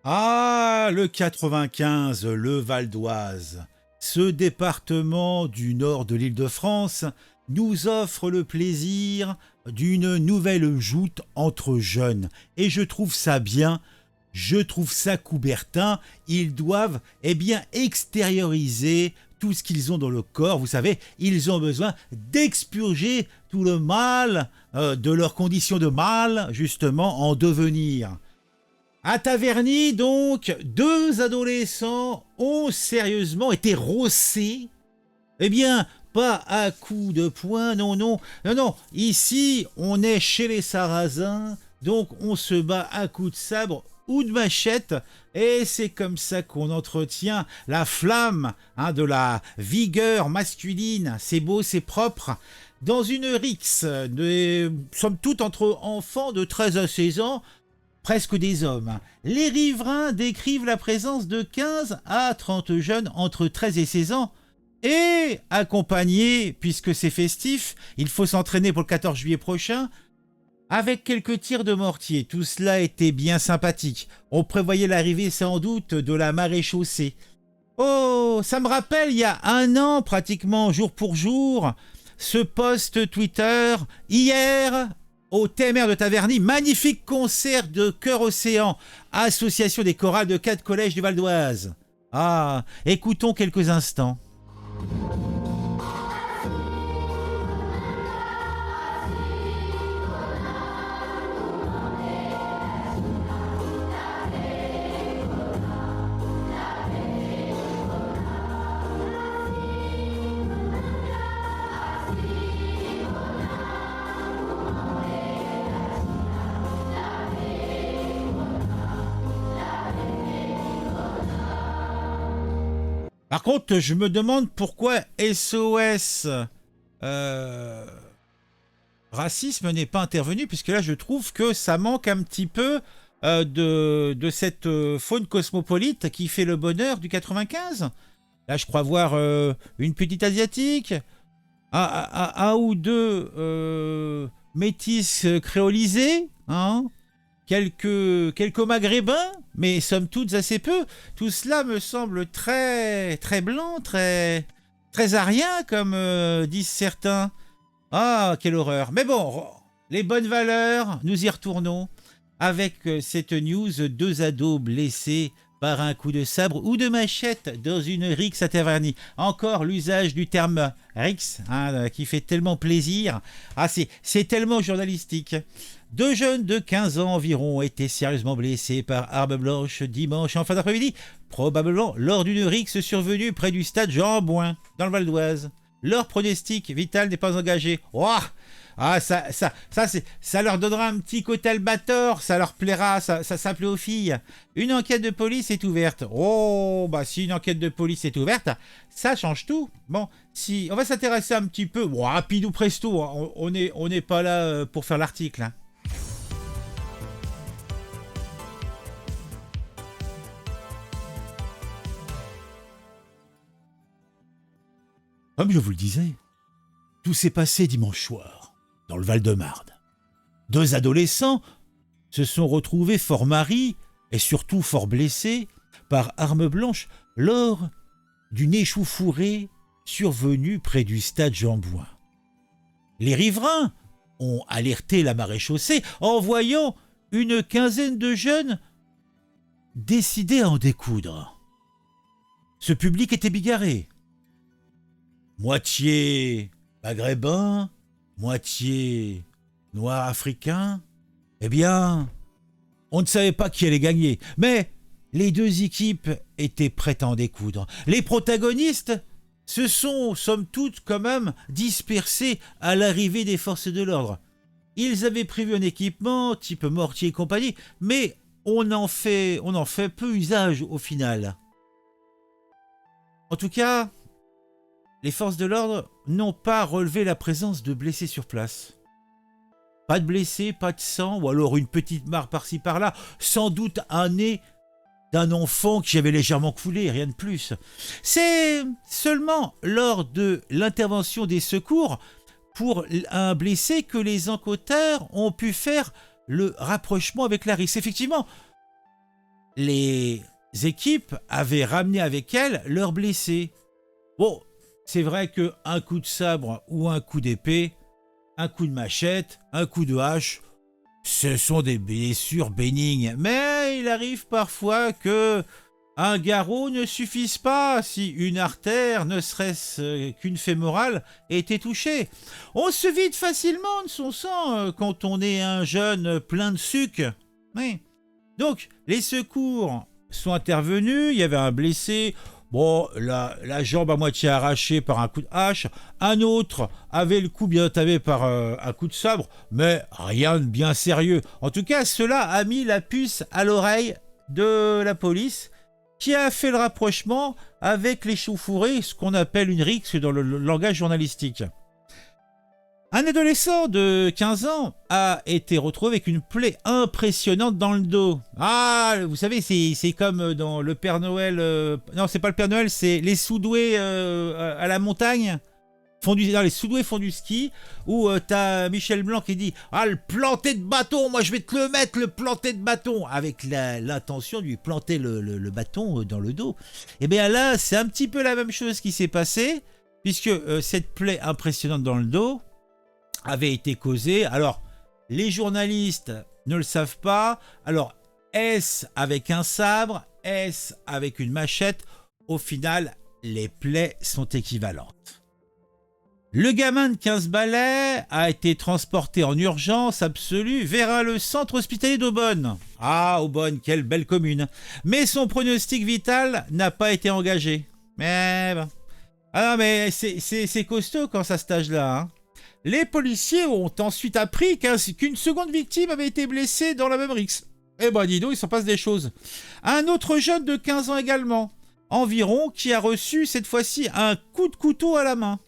Ah, le 95, le Val d'Oise. Ce département du nord de l'Île-de-France nous offre le plaisir d'une nouvelle joute entre jeunes. Et je trouve ça bien, je trouve ça Coubertin. Ils doivent, extérioriser tout ce qu'ils ont dans le corps. Vous savez, ils ont besoin d'expurger tout le mal de leurs conditions de mal, justement, en devenir. À Taverny, donc, deux adolescents ont sérieusement été rossés. Pas à coups de poing, non. Ici, on est chez les Sarrasins, donc on se bat à coups de sabre ou de machette, et c'est comme ça qu'on entretient la flamme de la vigueur masculine. C'est beau, c'est propre. Dans une rixe, somme toute entre enfants de 13 à 16 ans, presque des hommes. Les riverains décrivent la présence de 15 à 30 jeunes entre 13 et 16 ans et accompagnés, puisque c'est festif, il faut s'entraîner pour le 14 juillet prochain, avec quelques tirs de mortier. Tout cela était bien sympathique. On prévoyait l'arrivée sans doute de la maréchaussée. Oh, ça me rappelle il y a un an pratiquement, jour pour jour, ce post Twitter. Hier, au TMR de Taverny, magnifique concert de Chœur Océan, association des chorales de 4 collèges du Val d'Oise. Ah, écoutons quelques instants. Par contre, je me demande pourquoi SOS Racisme n'est pas intervenu, puisque là, je trouve que ça manque un petit peu de cette faune cosmopolite qui fait le bonheur du 95. Là, je crois voir une petite asiatique, un ou deux métis créolisés, hein, quelques maghrébins, mais somme toute assez peu. Tout cela me semble très, très blanc, très, très arien, comme disent certains. Ah, quelle horreur. Mais bon, les bonnes valeurs, nous y retournons. Avec cette news, 2 ados blessés par un coup de sabre ou de machette dans une rixe à Taverny. Encore l'usage du terme rixe, qui fait tellement plaisir. Ah, c'est tellement journalistique. 2 jeunes de 15 ans environ ont été sérieusement blessés par arme blanche dimanche en fin d'après-midi, probablement lors d'une rixe survenue près du stade Jean-Bouin, dans le Val d'Oise. Leur pronostic vital n'est pas engagé. Ouah, ah, ça leur donnera un petit côté Albator, ça leur plaira, ça plaît aux filles. Une enquête de police est ouverte. Oh, bah si une enquête de police est ouverte, ça change tout. Bon, si on va s'intéresser un petit peu, bon, rapidou presto, hein, on n'est pas là pour faire l'article, hein. Comme je vous le disais, tout s'est passé dimanche soir, dans le Val-de-Marne. 2 adolescents se sont retrouvés fort maris et surtout fort blessés par arme blanche lors d'une échauffourée survenue près du stade Jean-Bouin. Les riverains ont alerté la maréchaussée en voyant une quinzaine de jeunes décidés à en découdre. Ce public était bigarré. Moitié maghrébin, moitié noir africain. On ne savait pas qui allait gagner, mais les 2 équipes étaient prêtes à en découdre. Les protagonistes se sont, somme toute, quand même dispersés à l'arrivée des forces de l'ordre. Ils avaient prévu un équipement, type mortier et compagnie, mais on en fait peu usage au final. En tout cas, les forces de l'ordre n'ont pas relevé la présence de blessés sur place. Pas de blessés, pas de sang, ou alors une petite mare par-ci par-là, sans doute un nez d'un enfant qui avait légèrement coulé, rien de plus. C'est seulement lors de l'intervention des secours pour un blessé que les enquêteurs ont pu faire le rapprochement avec la rixe. Effectivement, les équipes avaient ramené avec elles leurs blessés. Bon, c'est vrai qu'un coup de sabre ou un coup d'épée, un coup de machette, un coup de hache, ce sont des blessures bénignes. Mais il arrive parfois que un garrot ne suffise pas si une artère, ne serait-ce qu'une fémorale, ait été touchée. On se vide facilement de son sang quand on est un jeune plein de sucre. Oui. Donc, les secours sont intervenus, il y avait un blessé, bon, la jambe à moitié arrachée par un coup de hache, un autre avait le cou bien entamé par un coup de sabre, mais rien de bien sérieux. En tout cas, cela a mis la puce à l'oreille de la police, qui a fait le rapprochement avec l'échauffourée, ce qu'on appelle une rixe dans le langage journalistique. Un adolescent de 15 ans a été retrouvé avec une plaie impressionnante dans le dos. Ah, vous savez, c'est comme dans le Père Noël... non, c'est pas le Père Noël, c'est les Soudoués à la montagne. Les Soudoués font du ski, où t'as Michel Blanc qui dit « Ah, le planté de bâton, moi je vais te le mettre, le planté de bâton !» avec l'intention de lui planter le bâton dans le dos. Et bien là, c'est un petit peu la même chose qui s'est passée, puisque cette plaie impressionnante dans le dos avait été causée. Alors, les journalistes ne le savent pas. Alors, est-ce avec un sabre? Est-ce avec une machette? Au final, les plaies sont équivalentes. Le gamin de 15 balais a été transporté en urgence absolue vers le centre hospitalier d'Aubonne. Ah, Aubonne, quelle belle commune. Mais son pronostic vital n'a pas été engagé. Mais bon. Ah non, mais c'est costaud quand ça se stage là, hein. Les policiers ont ensuite appris qu'une seconde victime avait été blessée dans la même rixe. Eh ben dis donc, il s'en passe des choses. Un autre jeune de 15 ans également, environ, qui a reçu cette fois-ci un coup de couteau à la main.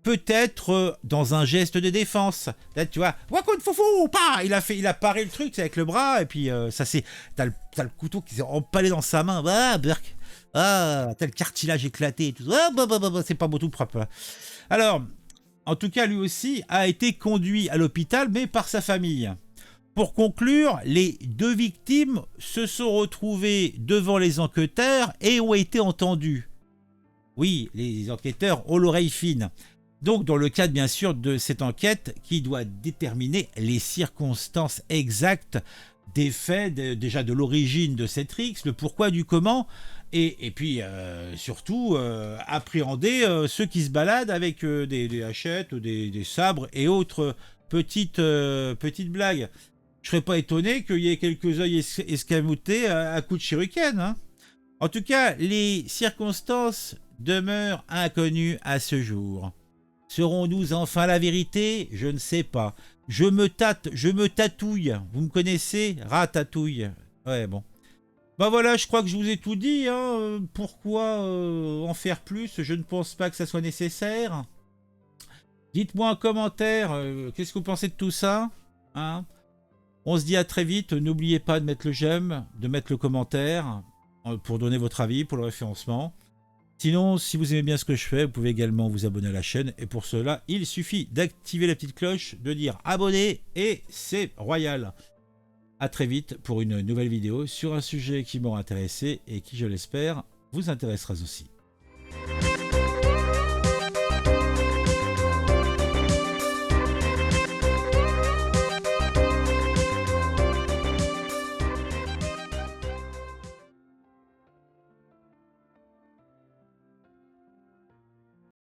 Peut-être dans un geste de défense. Là, tu vois, Wakun Foufou, pas. Il a paré le truc avec le bras, et puis t'as le couteau qui s'est empalé dans sa main. Ah, Burk. Ah, t'as le cartilage éclaté et tout. Ah, c'est pas beau tout propre. Alors, en tout cas, lui aussi a été conduit à l'hôpital, mais par sa famille. Pour conclure, les deux victimes se sont retrouvées devant les enquêteurs et ont été entendues. Oui, les enquêteurs ont l'oreille fine. Donc, dans le cadre, bien sûr, de cette enquête qui doit déterminer les circonstances exactes des faits, déjà de l'origine de cette rixe, le pourquoi du comment, et puis surtout appréhender ceux qui se baladent avec des hachettes, des sabres et autres petites blagues. Je serais pas étonné qu'il y ait quelques œils escamotés à coups de shuriken, hein. En tout cas, les circonstances demeurent inconnues à ce jour. Serons-nous enfin la vérité? Je ne sais pas. Je me tatouille. Vous me connaissez? Ratatouille. Ouais, bon. Ben voilà, je crois que je vous ai tout dit, hein. Pourquoi en faire plus? Je ne pense pas que ça soit nécessaire. Dites-moi en commentaire, qu'est-ce que vous pensez de tout ça, hein? On se dit à très vite. N'oubliez pas de mettre le j'aime, de mettre le commentaire pour donner votre avis, pour le référencement. Sinon, si vous aimez bien ce que je fais, vous pouvez également vous abonner à la chaîne. Et pour cela, il suffit d'activer la petite cloche, de dire abonner et c'est royal. A très vite pour une nouvelle vidéo sur un sujet qui m'aura intéressé et qui, je l'espère, vous intéressera aussi.